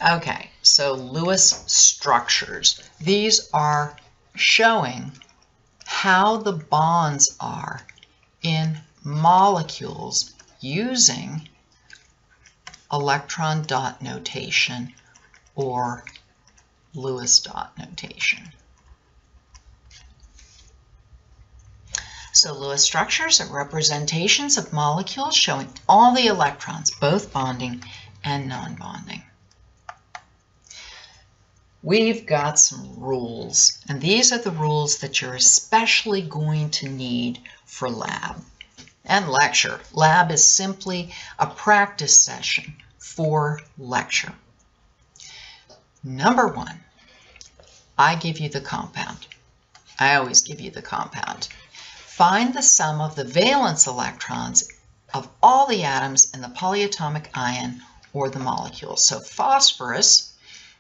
Okay, so Lewis structures. These are showing how the bonds are in molecules using electron dot notation or Lewis dot notation. So Lewis structures are representations of molecules showing all the electrons, both bonding and non-bonding. We've got some rules, and these are the rules that you're especially going to need for lab and lecture. Lab is simply a practice session for lecture. Number one, I give you the compound. I always give you the compound. Find the sum of the valence electrons of all the atoms in the polyatomic ion or the molecule. So phosphorus,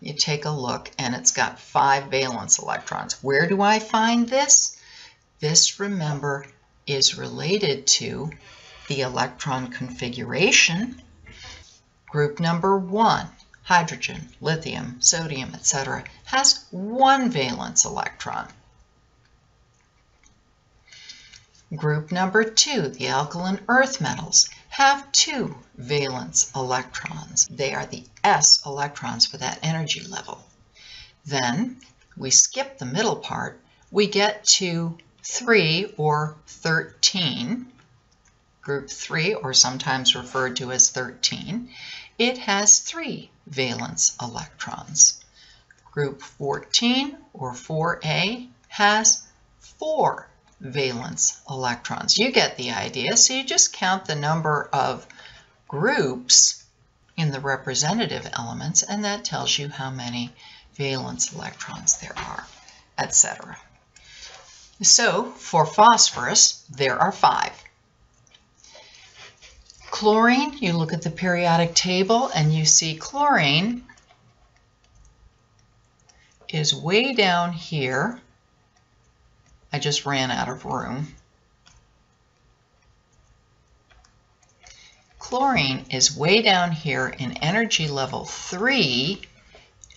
you take a look and it's got 5 valence electrons. Where do I find this? This, remember, is related to the electron configuration. Group number 1, hydrogen, lithium, sodium, etc., has 1 valence electron. Group number 2, the alkaline earth metals, have 2 valence electrons. They are the s electrons for that energy level. Then we skip the middle part. We get to 3 or 13. Group 3, or sometimes referred to as 13, it has 3 valence electrons. Group 14 or 4a has 4 valence electrons. You get the idea, so you just count the number of groups in the representative elements, and that tells you how many valence electrons there are, etc. So for phosphorus, there are 5. Chlorine, you look at the periodic table and you see chlorine is way down here. I just ran out of room. Chlorine is way down here in energy level 3,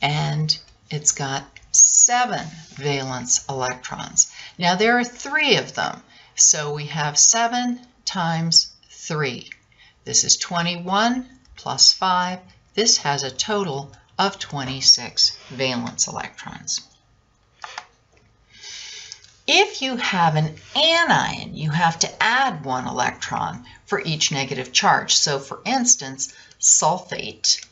and it's got 7 valence electrons. Now there are 3 of them, so we have 7 times 3. This is 21 plus 5. This has a total of 26 valence electrons. If you have an anion, you have to add 1 electron for each negative charge. So for instance, sulfate.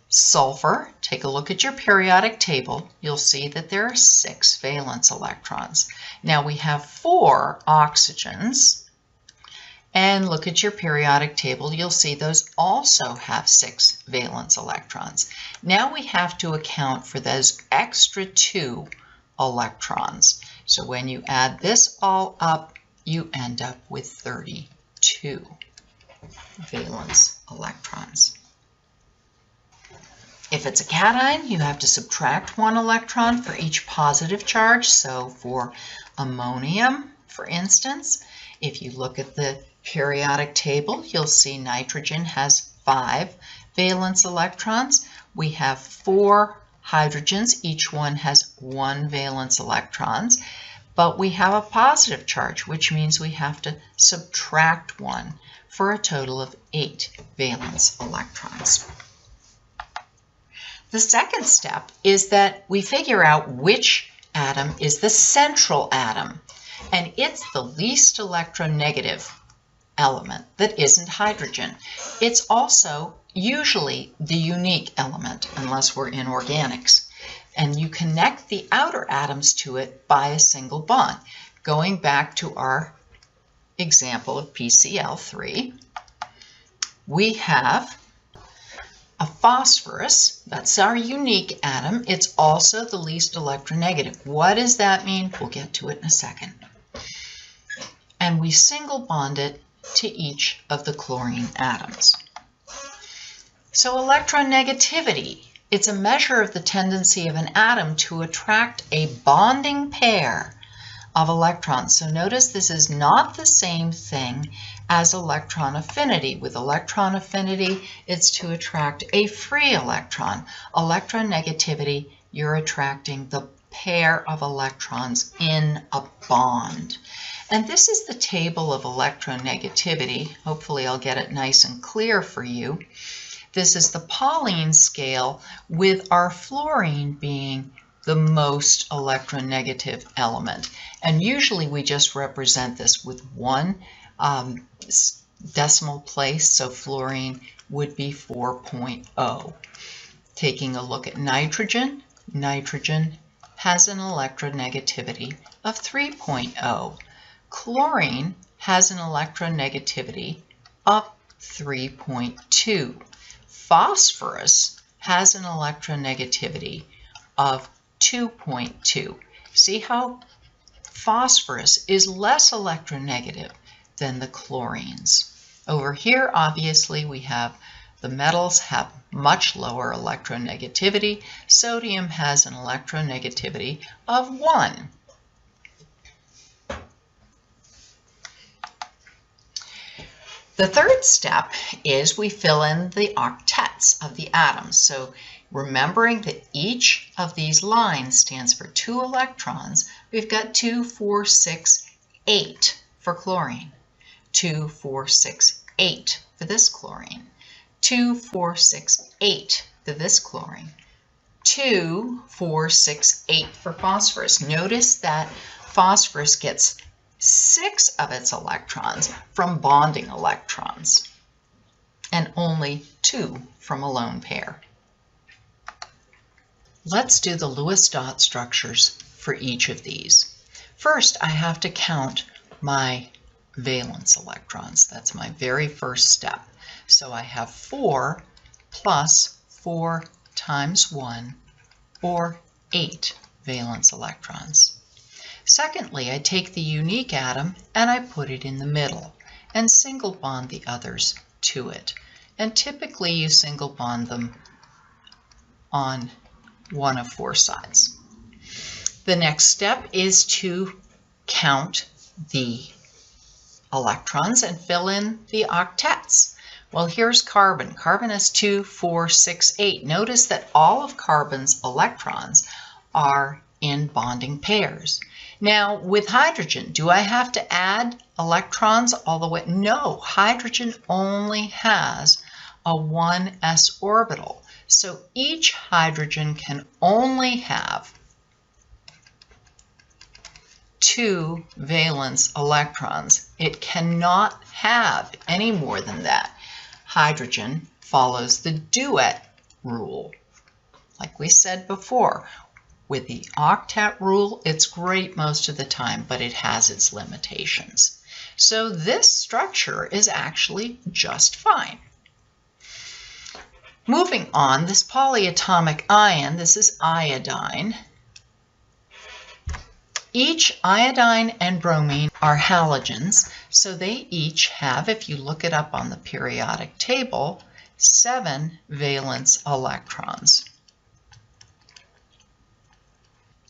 Sulfur, take a look at your periodic table. You'll see that there are 6 valence electrons. Now we have 4 oxygens. And look at your periodic table. You'll see those also have 6 valence electrons. Now we have to account for those extra 2 electrons. So when you add this all up, you end up with 32 valence electrons. If it's a cation, you have to subtract 1 electron for each positive charge. So for ammonium, for instance, if you look at the periodic table, you'll see nitrogen has 5 valence electrons. We have 4 hydrogens, each one has 1 valence electrons, but we have a positive charge, which means we have to subtract 1 for a total of 8 valence electrons. The second step is that we figure out which atom is the central atom, and it's the least electronegative element that isn't hydrogen. It's also usually the unique element, unless we're in organics. And you connect the outer atoms to it by a single bond. Going back to our example of PCl3, we have a phosphorus. That's our unique atom. It's also the least electronegative. What does that mean? We'll get to it in a second. And we single bond it to each of the chlorine atoms. So electronegativity, it's a measure of the tendency of an atom to attract a bonding pair of electrons. So notice this is not the same thing as electron affinity. With electron affinity, it's to attract a free electron. Electronegativity, you're attracting the pair of electrons in a bond. And this is the table of electronegativity. Hopefully I'll get it nice and clear for you. This is the Pauling scale, with our fluorine being the most electronegative element. And usually we just represent this with one decimal place, so fluorine would be 4.0. Taking a look at nitrogen, nitrogen has an electronegativity of 3.0. Chlorine has an electronegativity of 3.2. Phosphorus has an electronegativity of 2.2. See how phosphorus is less electronegative than the chlorines. Over here, obviously, we have the metals have much lower electronegativity. Sodium has an electronegativity of 1. The third step is we fill in the octets of the atoms. So remembering that each of these lines stands for 2 electrons, we've got 2, 4, 6, 8 for chlorine, 2, 4, 6, 8 for this chlorine, 2, 4, 6, 8 for this chlorine, 2, 4, 6, 8 for phosphorus. Notice that phosphorus gets 6 of its electrons from bonding electrons, and only 2 from a lone pair. Let's do the Lewis dot structures for each of these. First, I have to count my valence electrons. That's my very first step. So I have 4 plus 4 times 1, or 8 valence electrons. Secondly, I take the unique atom and I put it in the middle and single bond the others to it. And typically you single bond them on one of 4 sides. The next step is to count the electrons and fill in the octets. Well, here's carbon. Carbon has 2, 4, 6, 8. Notice that all of carbon's electrons are in bonding pairs. Now, with hydrogen, do I have to add electrons all the way? No, hydrogen only has a 1s orbital. So each hydrogen can only have 2 valence electrons. It cannot have any more than that. Hydrogen follows the duet rule. Like we said before, with the octet rule, it's great most of the time, but it has its limitations. So this structure is actually just fine. Moving on, this polyatomic ion, this is iodine. Each iodine and bromine are halogens, so they each have, if you look it up on the periodic table, 7 valence electrons.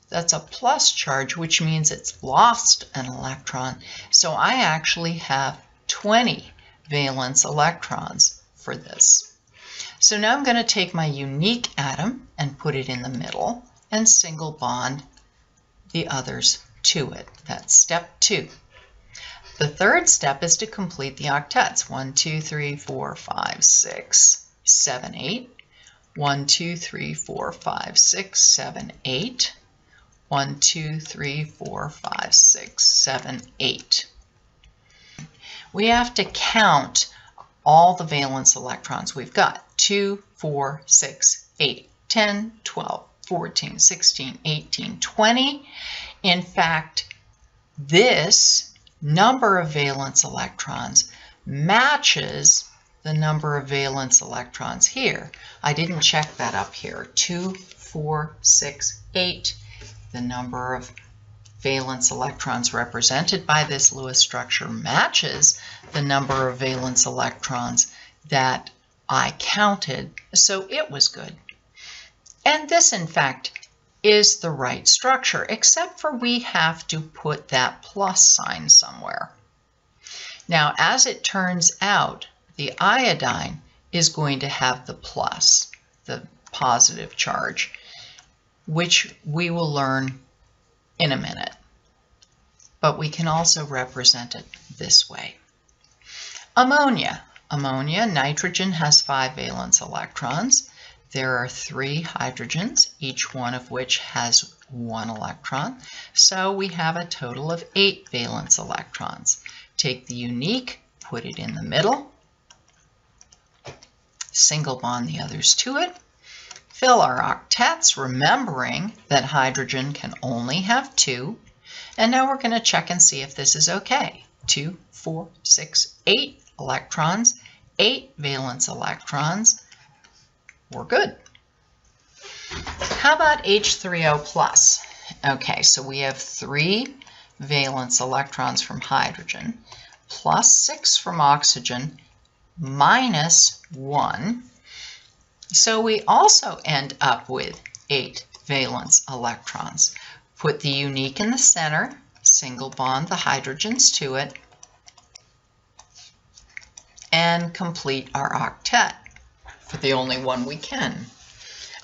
That's a plus charge, which means it's lost an electron. So I actually have 20 valence electrons for this. So now I'm going to take my unique atom and put it in the middle and single bond the others to it. That's step 2. The third step is to complete the octets. 1, 2, 3, 4, 5, 6, 7, 8. 1, 2, 3, 4, 5, 6, 7, 8. 1, 2, 3, 4, 5, 6, 7, 8. We have to count all the valence electrons we've got. 2, 4, 6, 8, 10, 12, 14, 16, 18, 20. In fact, this number of valence electrons matches the number of valence electrons here. I didn't check that up here. 2, 4, 6, 8. The number of valence electrons represented by this Lewis structure matches the number of valence electrons that I counted, so it was good. And this, in fact, is the right structure, except for we have to put that plus sign somewhere. Now, as it turns out, the iodine is going to have the plus, the positive charge, which we will learn in a minute. But we can also represent it this way. Ammonia. Ammonia, nitrogen has 5 valence electrons. There are 3 hydrogens, each one of which has 1 electron. So we have a total of 8 valence electrons. Take the unique, put it in the middle, single bond the others to it, fill our octets, remembering that hydrogen can only have 2. And now we're going to check and see if this is okay. 2, 4, 6, 8 electrons, 8 valence electrons. We're good. How about H3O plus? Okay, so we have 3 valence electrons from hydrogen, plus 6 from oxygen, minus 1. So we also end up with 8 valence electrons. Put the unique in the center, single bond the hydrogens to it, and complete our octet for the only one we can.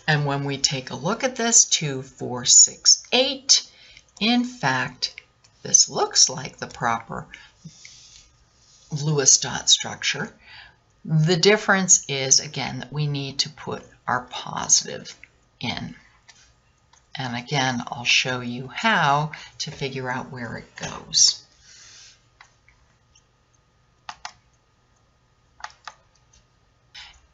And when we take a look at this, 2, 4, 6, 8, in fact, this looks like the proper Lewis dot structure. The difference is, again, that we need to put our positive in. And again, I'll show you how to figure out where it goes.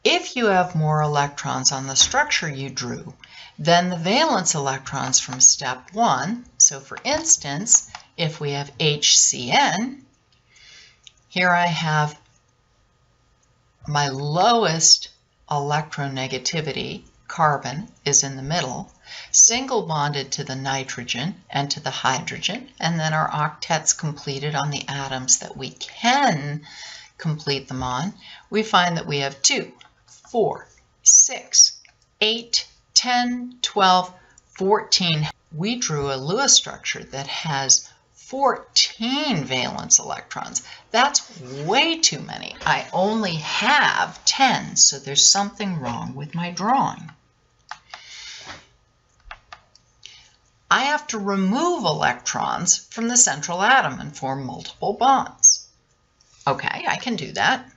If you have more electrons on the structure you drew than the valence electrons from step 1, so for instance, if we have HCN, here I have my lowest electronegativity, carbon, is in the middle, single bonded to the nitrogen and to the hydrogen, and then our octets completed on the atoms that we can complete them on, we find that we have 2, 4, 6, 8, 10, 12, 14. We drew a Lewis structure that has 14 valence electrons. That's way too many. I only have 10, so there's something wrong with my drawing. I have to remove electrons from the central atom and form multiple bonds. Okay, I can do that.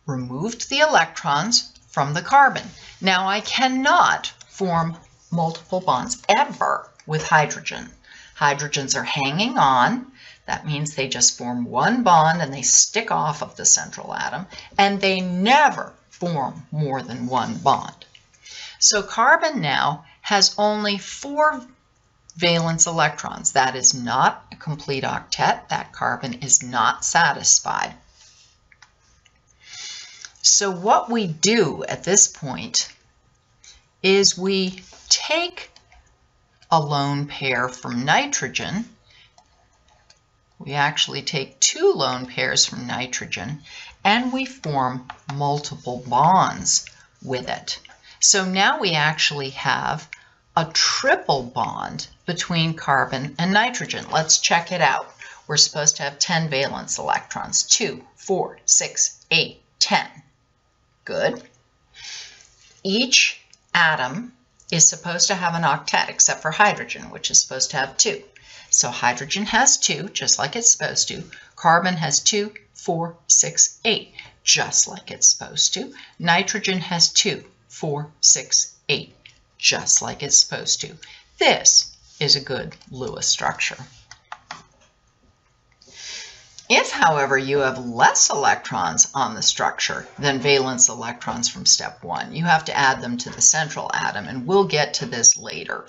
Removed the electrons from the carbon. Now I cannot form multiple bonds ever with hydrogen. Hydrogens are hanging on. That means they just form one bond and they stick off of the central atom, and they never form more than one bond. So carbon now has only 4 valence electrons. That is not a complete octet. That carbon is not satisfied. So what we do at this point is we take a lone pair from nitrogen. We actually take 2 lone pairs from nitrogen and we form multiple bonds with it. So now we actually have a triple bond between carbon and nitrogen. Let's check it out. We're supposed to have 10 valence electrons. 2, 4, 6, 8, 10. Good. Each atom is supposed to have an octet except for hydrogen, which is supposed to have 2. So hydrogen has 2, just like it's supposed to. Carbon has 2, 4, 6, 8, just like it's supposed to. Nitrogen has 2, 4, 6, 8, just like it's supposed to. This is a good Lewis structure. If, however, you have less electrons on the structure than valence electrons from step 1, you have to add them to the central atom, and we'll get to this later